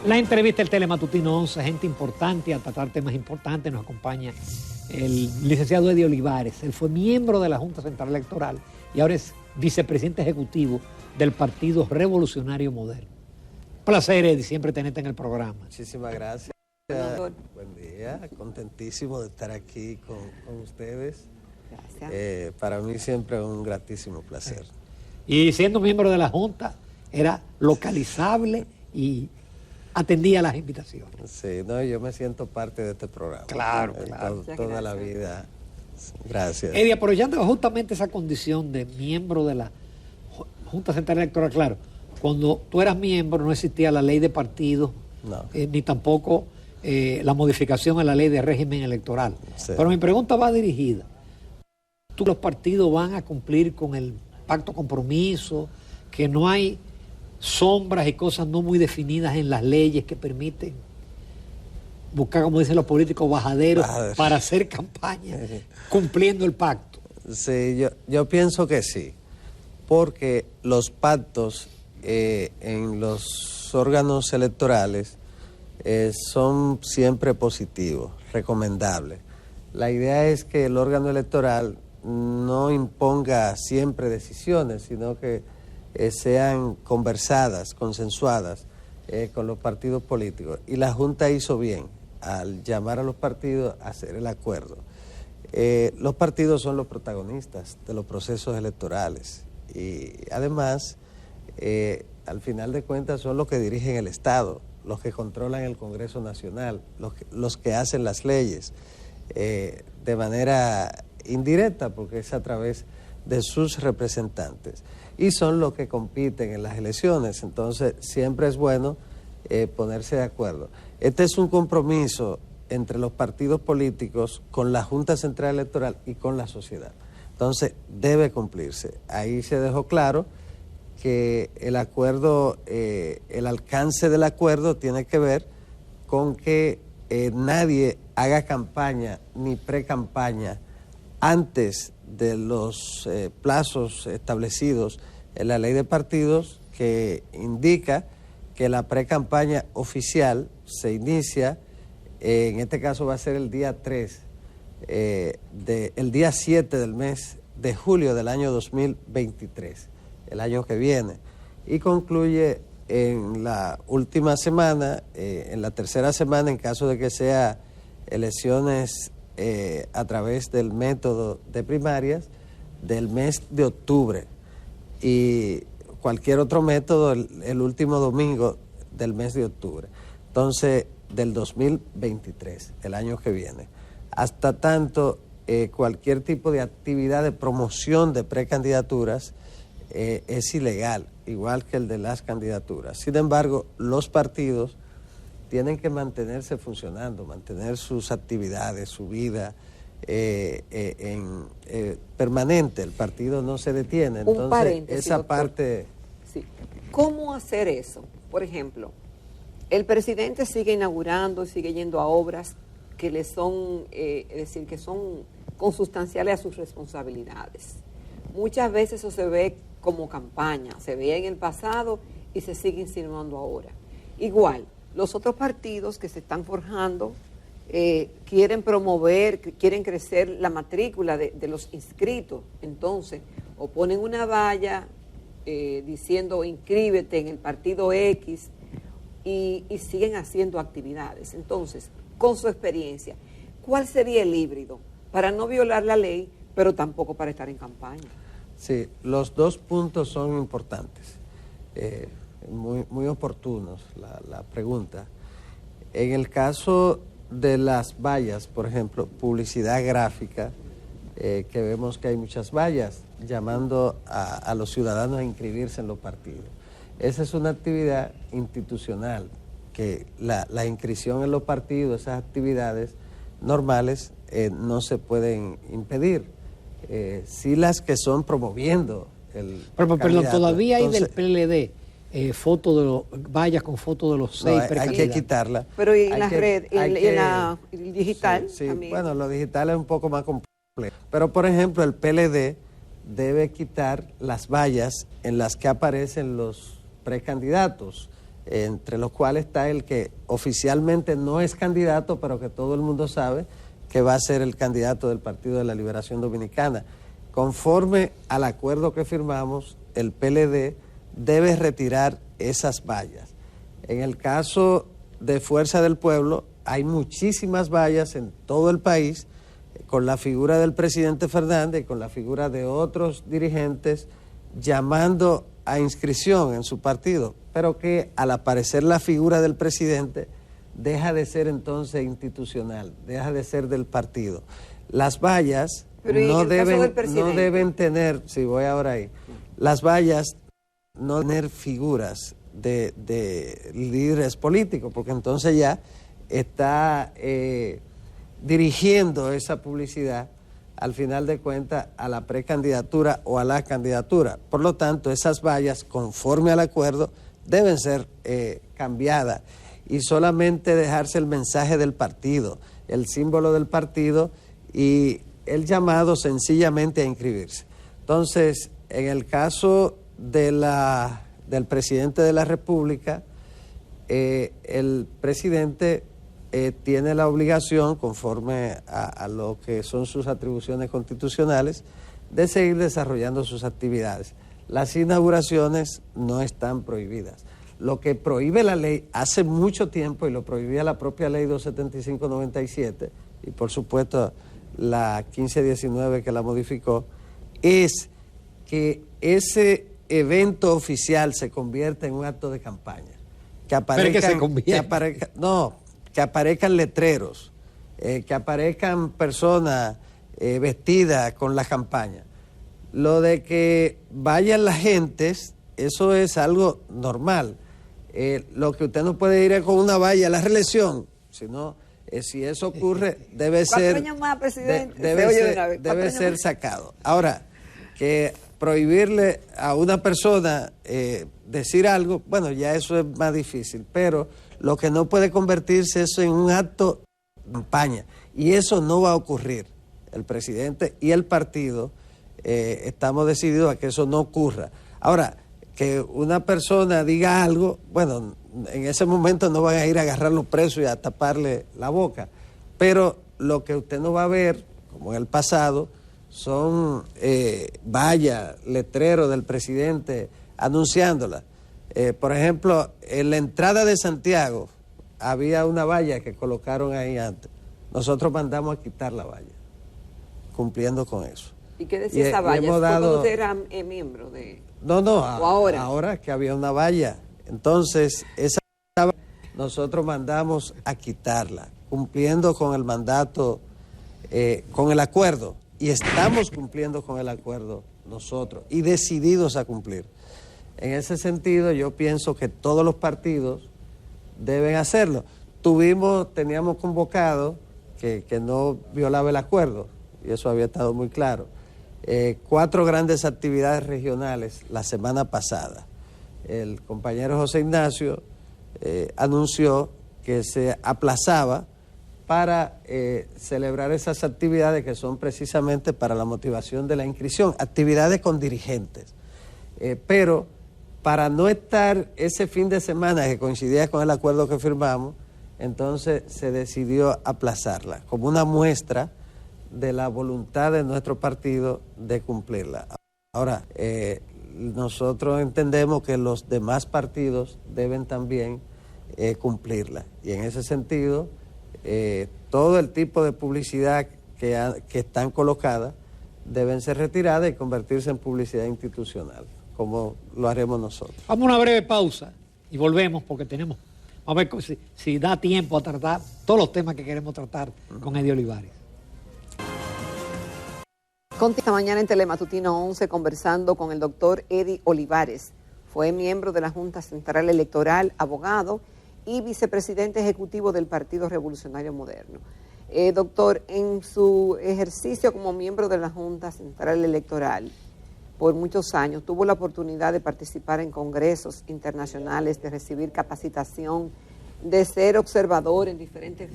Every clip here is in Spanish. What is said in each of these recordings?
La entrevista del Telematutino 11, gente importante, a tratar temas importantes, nos acompaña el licenciado Eddie Olivares. Él fue miembro de la Junta Central Electoral y ahora es vicepresidente ejecutivo del Partido Revolucionario Moderno. Placer, Eddie, siempre tenerte en el programa. Muchísimas gracias. Buen día, contentísimo de estar aquí con ustedes. Gracias. Para mí siempre un gratísimo placer. Y siendo miembro de la Junta, era localizable y atendía las invitaciones. Sí, no, yo me siento parte de este programa. Claro. Toda la vida. Gracias. Eddie, aprovechando justamente esa condición de miembro de la Junta Central Electoral, claro, cuando tú eras miembro no existía la ley de partidos, no. Ni tampoco la modificación a la ley de régimen electoral. Sí. Pero mi pregunta va dirigida. ¿Tú los partidos van a cumplir con el pacto compromiso, que no hay sombras y cosas no muy definidas en las leyes que permiten buscar, como dicen los políticos, bajaderos para hacer campaña cumpliendo el pacto? Sí, yo pienso que sí, porque los pactos en los órganos electorales son siempre positivos, recomendables. La idea es que el órgano electoral no imponga siempre decisiones, sino que sean conversadas, consensuadas con los partidos políticos. Y la Junta hizo bien al llamar a los partidos a hacer el acuerdo. Los partidos son los protagonistas de los procesos electorales y además, al final de cuentas, son los que dirigen el Estado, los que controlan el Congreso Nacional, los que hacen las leyes de manera indirecta, porque es a través de sus representantes, y son los que compiten en las elecciones. Entonces siempre es bueno ponerse de acuerdo. Este es un compromiso entre los partidos políticos con la Junta Central Electoral y con la sociedad. Entonces debe cumplirse. Ahí se dejó claro que el acuerdo, el alcance del acuerdo tiene que ver con que nadie haga campaña ni pre-campaña antes de los plazos establecidos en la ley de partidos, que indica que la pre-campaña oficial se inicia, en este caso va a ser el día 3, el día 7 del mes de julio del año 2023, el año que viene, y concluye en la última semana, en la tercera semana, en caso de que sea elecciones a través del método de primarias, del mes de octubre, y cualquier otro método el último domingo del mes de octubre. Entonces, del 2023, el año que viene. Hasta tanto, cualquier tipo de actividad de promoción de precandidaturas es ilegal, igual que el de las candidaturas. Sin embargo, los partidos tienen que mantenerse funcionando, mantener sus actividades, su vida permanente. El partido no se detiene. Entonces, un paréntesis, esa doctor. parte... Sí. ¿Cómo hacer eso? Por ejemplo, el presidente sigue inaugurando, sigue yendo a obras que le son, es decir, que son consustanciales a sus responsabilidades. Muchas veces eso se ve como campaña, se veía en el pasado y se sigue insinuando ahora. Igual, los otros partidos que se están forjando quieren promover, quieren crecer la matrícula de los inscritos. Entonces, o ponen una valla diciendo inscríbete en el partido X y siguen haciendo actividades. Entonces, con su experiencia, ¿cuál sería el híbrido para no violar la ley, pero tampoco para estar en campaña? Sí, los dos puntos son importantes, muy oportunos la pregunta. En el caso de las vallas, por ejemplo, publicidad gráfica, que vemos que hay muchas vallas llamando a los ciudadanos a inscribirse en los partidos. Esa es una actividad institucional, que la inscripción en los partidos, esas actividades normales no se pueden impedir. Sí, las que son promoviendo el Perdón, todavía hay Entonces, del PLD foto de los vallas con fotos de los 6 precandidatos. Hay que quitarla. Pero y en Hay la que- red, hay en que- la digital Sí, también. bueno, lo digital es un poco más complejo. Pero, por ejemplo, el PLD debe quitar las vallas en las que aparecen los precandidatos entre los cuales está el que oficialmente no es candidato, pero que todo el mundo sabe que va a ser el candidato del Partido de la Liberación Dominicana. Conforme al acuerdo que firmamos, el PLD debe retirar esas vallas. En el caso de Fuerza del Pueblo, hay muchísimas vallas en todo el país, con la figura del presidente Fernández y con la figura de otros dirigentes llamando a inscripción en su partido, pero que al aparecer la figura del presidente deja de ser entonces institucional, deja de ser del partido. Las vallas no deben tener, si voy ahora ahí, las vallas no deben tener figuras de líderes políticos, porque entonces ya está dirigiendo esa publicidad al final de cuentas a la precandidatura o a la candidatura. Por lo tanto, esas vallas, conforme al acuerdo, deben ser cambiadas y solamente dejarse el mensaje del partido, el símbolo del partido y el llamado sencillamente a inscribirse. Entonces, en el caso del presidente de la República, el presidente tiene la obligación, conforme a lo que son sus atribuciones constitucionales, de seguir desarrollando sus actividades. Las inauguraciones no están prohibidas. Lo que prohíbe la ley hace mucho tiempo, y lo prohibía la propia ley 275/97, y por supuesto la 1519 que la modificó, es que ese evento oficial se convierta en un acto de campaña. Que aparezcan letreros, que aparezcan personas vestidas con la campaña. Lo de que vayan las gentes, eso es algo normal. Lo que usted no puede ir es con una valla a la reelección, sino si eso ocurre debe ser sacado. Ahora, que prohibirle a una persona decir algo, bueno, ya eso es más difícil, pero lo que no puede convertirse eso en un acto de campaña, y eso no va a ocurrir. El presidente y el partido estamos decididos a que eso no ocurra. Ahora, que una persona diga algo, bueno, en ese momento no van a ir a agarrarlo preso y a taparle la boca, pero lo que usted no va a ver, como en el pasado, son vallas, letreros del presidente anunciándola. Por ejemplo, en la entrada de Santiago había una valla que colocaron ahí antes. Nosotros mandamos a quitar la valla, cumpliendo con eso. ¿Y qué decía esa valla? ¿Fue cuando usted era miembro de...? No, ahora que había una valla. Entonces, esa valla nosotros mandamos a quitarla, cumpliendo con el mandato, con el acuerdo. Y estamos cumpliendo con el acuerdo nosotros y decididos a cumplir. En ese sentido, yo pienso que todos los partidos deben hacerlo. Teníamos convocado, que no violaba el acuerdo, y eso había estado muy claro, 4 grandes actividades regionales la semana pasada. El compañero José Ignacio anunció que se aplazaba para celebrar esas actividades que son precisamente para la motivación de la inscripción, actividades con dirigentes. Pero para no estar ese fin de semana que coincidía con el acuerdo que firmamos, entonces se decidió aplazarla, como una muestra de la voluntad de nuestro partido de cumplirla. Ahora, nosotros entendemos que los demás partidos deben también cumplirla, y en ese sentido, todo el tipo de publicidad que están colocadas deben ser retiradas y convertirse en publicidad institucional, como lo haremos nosotros. Vamos a una breve pausa y volvemos porque tenemos, a ver si da tiempo a tratar todos los temas que queremos tratar con Eddie Olivares. Esta mañana en Telematutino 11 conversando con el doctor Eddie Olivares. Fue miembro de la Junta Central Electoral, abogado y vicepresidente ejecutivo del Partido Revolucionario Moderno. Doctor, en su ejercicio como miembro de la Junta Central Electoral, por muchos años tuvo la oportunidad de participar en congresos internacionales, de recibir capacitación, de ser observador en diferentes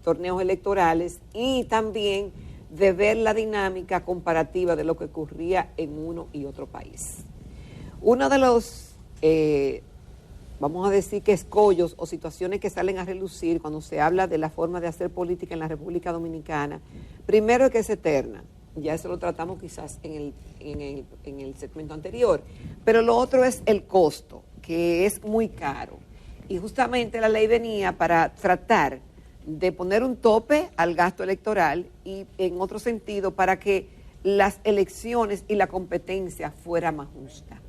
torneos electorales y también de ver la dinámica comparativa de lo que ocurría en uno y otro país. Uno de los, vamos a decir que escollos o situaciones que salen a relucir cuando se habla de la forma de hacer política en la República Dominicana, primero es que es eterna. Ya eso lo tratamos quizás en el segmento anterior. Pero lo otro es el costo, que es muy caro. Y justamente la ley venía para tratar de poner un tope al gasto electoral y, en otro sentido, para que las elecciones y la competencia fuera más justa.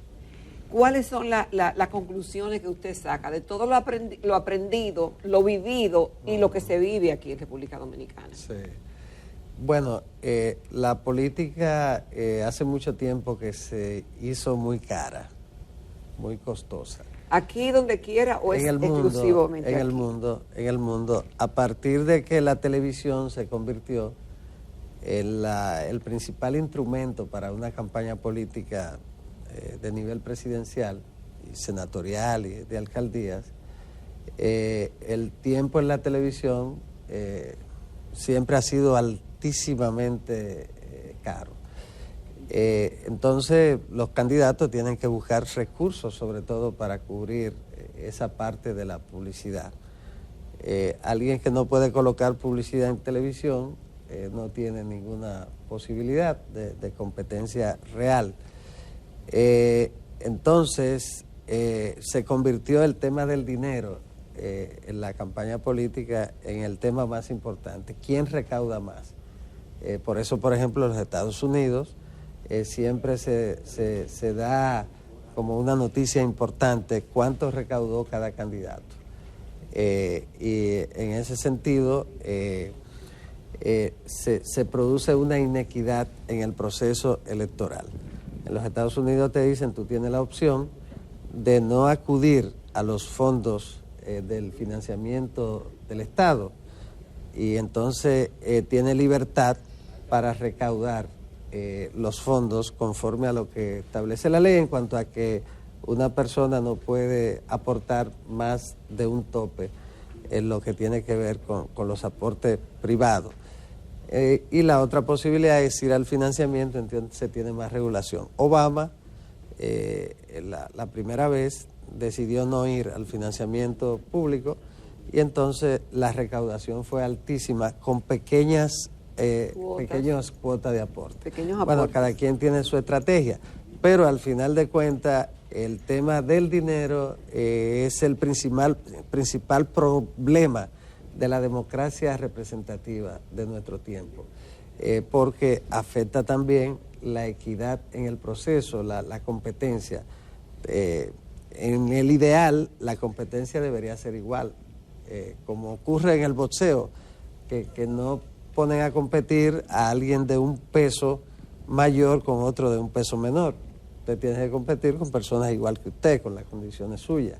¿Cuáles son las conclusiones que usted saca de todo lo aprendido, lo vivido y lo que se vive aquí en República Dominicana? Sí. Bueno, la política hace mucho tiempo que se hizo muy cara, muy costosa. ¿Aquí donde quiera o es exclusivamente en aquí? En el mundo, a partir de que la televisión se convirtió en el principal instrumento para una campaña política de nivel presidencial y senatorial y de alcaldías, el tiempo en la televisión siempre ha sido altísimamente caro. Entonces los candidatos tienen que buscar recursos, sobre todo para cubrir esa parte de la publicidad. Alguien que no puede colocar publicidad en televisión no tiene ninguna posibilidad de competencia real. Entonces se convirtió el tema del dinero en la campaña política en el tema más importante. ¿Quién recauda más? Por eso, por ejemplo, en los Estados Unidos siempre se da como una noticia importante cuánto recaudó cada candidato. Y en ese sentido se produce una inequidad en el proceso electoral. En los Estados Unidos te dicen, tú tienes la opción de no acudir a los fondos del financiamiento del Estado y entonces tiene libertad para recaudar los fondos conforme a lo que establece la ley en cuanto a que una persona no puede aportar más de un tope en lo que tiene que ver con los aportes privados. Y la otra posibilidad es ir al financiamiento, entonces se tiene más regulación. Obama, la primera vez, decidió no ir al financiamiento público y entonces la recaudación fue altísima con pequeñas cuotas de aporte. Bueno, cada quien tiene su estrategia, pero al final de cuentas el tema del dinero es el principal problema de la democracia representativa de nuestro tiempo, porque afecta también la equidad en el proceso, la competencia. En el ideal, la competencia debería ser igual, como ocurre en el boxeo, que no ponen a competir a alguien de un peso mayor con otro de un peso menor. Usted tiene que competir con personas igual que usted, con las condiciones suyas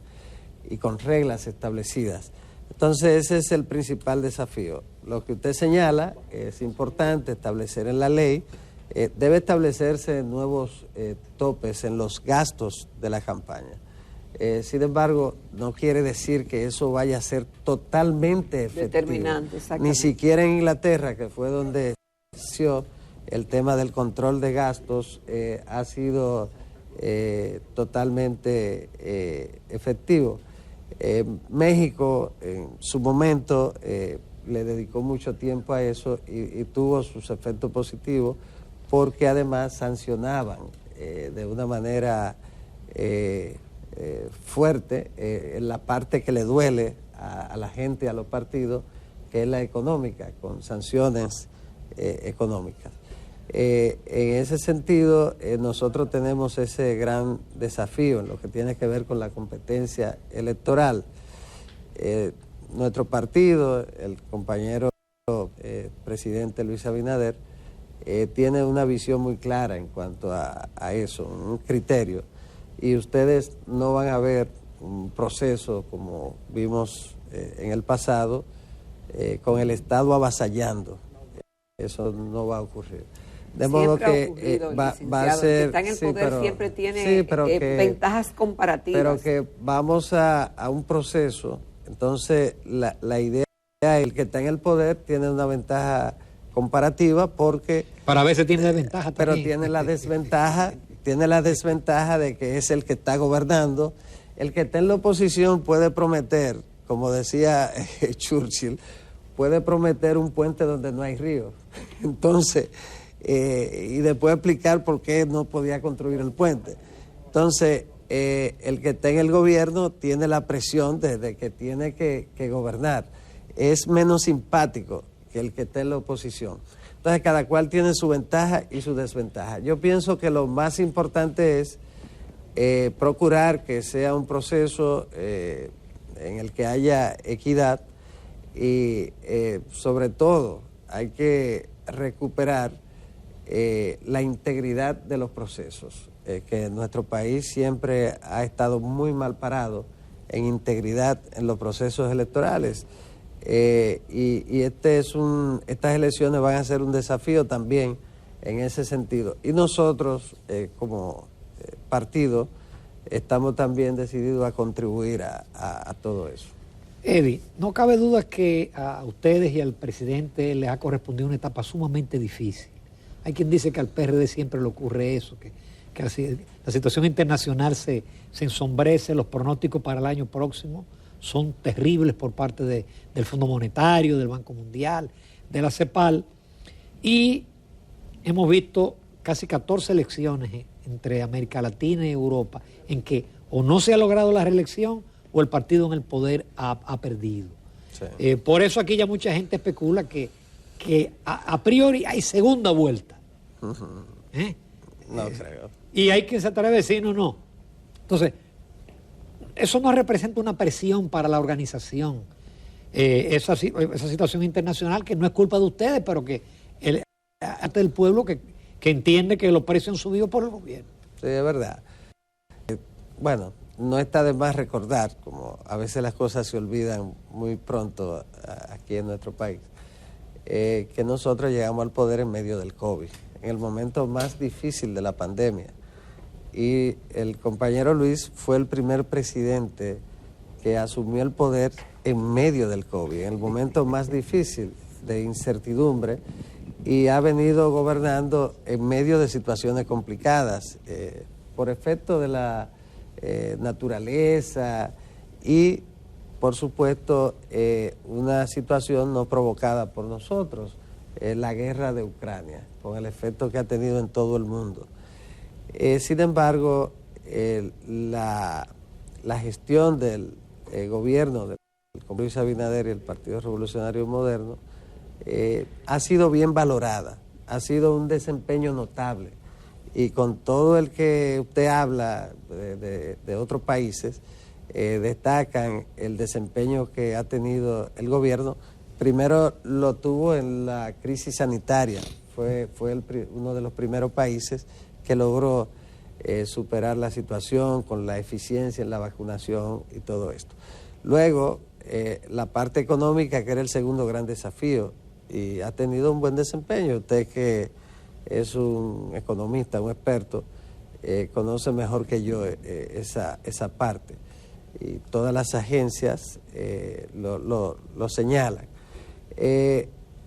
y con reglas establecidas. Entonces ese es el principal desafío. Lo que usted señala es importante establecer en la ley, debe establecerse nuevos topes en los gastos de la campaña. Sin embargo, no quiere decir que eso vaya a ser totalmente efectivo. Determinante, exactamente. Ni siquiera en Inglaterra, que fue donde inició el tema del control de gastos, ha sido totalmente efectivo. México, en su momento, le dedicó mucho tiempo a eso y tuvo sus efectos positivos porque además sancionaban de una manera fuerte en la parte que le duele a la gente, a los partidos, que es la económica, con sanciones económicas. En ese sentido, nosotros tenemos ese gran desafío en lo que tiene que ver con la competencia electoral. Nuestro partido, el compañero presidente Luis Abinader, tiene una visión muy clara en cuanto a eso, un criterio. Y ustedes no van a ver un proceso como vimos en el pasado, con el Estado avasallando. Eso no va a ocurrir. De modo que va a ser... El que está en el poder siempre tiene ventajas comparativas. Pero que vamos a un proceso, entonces la idea es el que está en el poder tiene una ventaja comparativa porque... Para veces tiene desventaja pero también. tiene la desventaja tiene la desventaja de que es el que está gobernando. El que está en la oposición puede prometer, como decía Churchill, puede prometer un puente donde no hay río. Entonces, y después explicar por qué no podía construir el puente. Entonces, el que está en el gobierno tiene la presión de que tiene que gobernar. Es menos simpático que el que está en la oposición. Entonces, cada cual tiene su ventaja y su desventaja. Yo pienso que lo más importante es procurar que sea un proceso en el que haya equidad y, sobre todo, hay que recuperar la integridad de los procesos, que nuestro país siempre ha estado muy mal parado en integridad en los procesos electorales. Y estas elecciones van a ser un desafío también en ese sentido. Y nosotros, como partido, estamos también decididos a contribuir a todo eso. Eddie, no cabe duda que a ustedes y al presidente les ha correspondido una etapa sumamente difícil. Hay quien dice que al PRD siempre le ocurre eso, que la situación internacional se ensombrece, los pronósticos para el año próximo son terribles por parte del Fondo Monetario, del Banco Mundial, de la CEPAL, y hemos visto casi 14 elecciones entre América Latina y Europa en que o no se ha logrado la reelección o el partido en el poder ha perdido. Sí. Por eso aquí ya mucha gente especula que a priori hay segunda vuelta. No creo. Y hay quien se atreve a decir no. Entonces, eso no representa una presión para la organización. Esa situación internacional que no es culpa de ustedes, pero que hasta el pueblo que entiende que los precios han subido por el gobierno. Sí, es verdad. Bueno, no está de más recordar, como a veces las cosas se olvidan muy pronto aquí en nuestro país, que nosotros llegamos al poder en medio del COVID, en el momento más difícil de la pandemia. Y el compañero Luis fue el primer presidente que asumió el poder en medio del COVID, en el momento más difícil de incertidumbre, y ha venido gobernando en medio de situaciones complicadas, por efecto de la naturaleza y, por supuesto, una situación no provocada por nosotros, la guerra de Ucrania, con el efecto que ha tenido en todo el mundo. Sin embargo, la gestión del gobierno del Luis Abinader y el Partido Revolucionario Moderno ha sido bien valorada, ha sido un desempeño notable. Y con todo el que usted habla de otros países, destacan el desempeño que ha tenido el gobierno. Primero lo tuvo en la crisis sanitaria, fue uno de los primeros países que logró superar la situación con la eficiencia en la vacunación y todo esto. Luego, la parte económica, que era el segundo gran desafío, y ha tenido un buen desempeño. Usted que es un economista, un experto, conoce mejor que yo esa parte. Y todas las agencias lo señalan.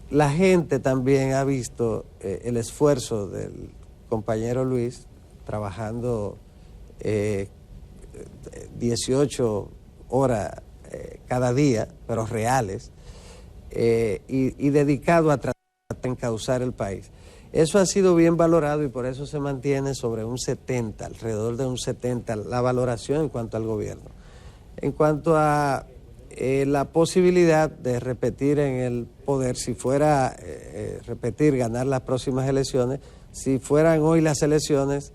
La gente también ha visto el esfuerzo del compañero Luis trabajando 18 horas cada día, pero reales, y dedicado a tratar de encauzar el país. Eso ha sido bien valorado y por eso se mantiene sobre un 70, alrededor de un 70, la valoración en cuanto al gobierno. En cuanto a la posibilidad de repetir en el poder, si fuera ganar las próximas elecciones, si fueran hoy las elecciones,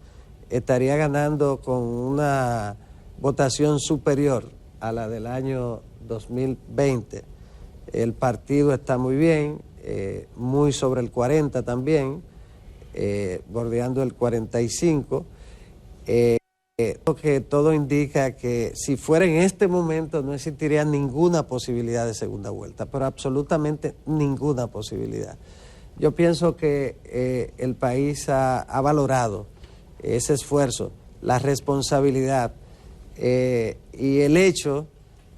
estaría ganando con una votación superior a la del año 2020. El partido está muy bien, muy sobre el 40 también, bordeando el 45. Que todo indica que si fuera en este momento no existiría ninguna posibilidad de segunda vuelta, pero absolutamente ninguna posibilidad. Yo pienso que el país ha valorado ese esfuerzo, la responsabilidad y el hecho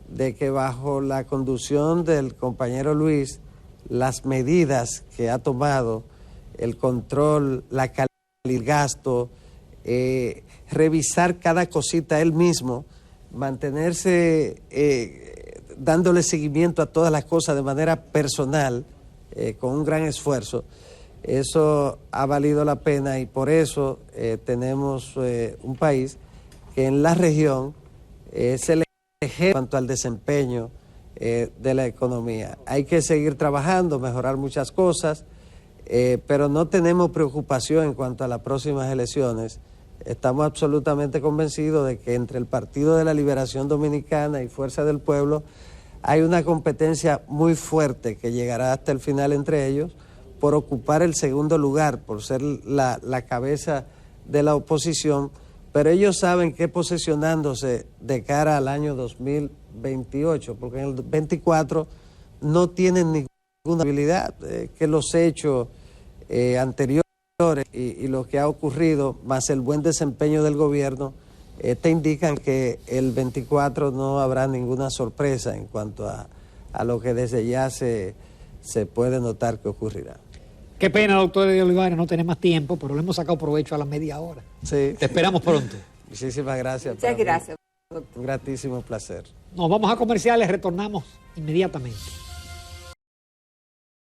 de que bajo la conducción del compañero Luis, las medidas que ha tomado, el control, la calidad del gasto, revisar cada cosita él mismo, mantenerse dándole seguimiento a todas las cosas de manera personal, con un gran esfuerzo. Eso ha valido la pena y por eso tenemos un país que en la región se le en cuanto al desempeño de la economía. Hay que seguir trabajando, mejorar muchas cosas, pero no tenemos preocupación en cuanto a las próximas elecciones. Estamos absolutamente convencidos de que entre el Partido de la Liberación Dominicana y Fuerza del Pueblo hay una competencia muy fuerte que llegará hasta el final entre ellos por ocupar el segundo lugar, por ser la cabeza de la oposición, pero ellos saben que posicionándose de cara al año 2028, porque en el 24 no tienen ninguna habilidad, que los hechos anteriores y lo que ha ocurrido, más el buen desempeño del gobierno, te indican que el 24 no habrá ninguna sorpresa en cuanto a lo que desde ya se puede notar que ocurrirá. Qué pena, doctor Eddie Olivares, no tener más tiempo, pero le hemos sacado provecho a la media hora. Sí. Te esperamos pronto. Muchísimas gracias. Muchas gracias. Un gratísimo placer. Nos vamos a comerciales, retornamos inmediatamente.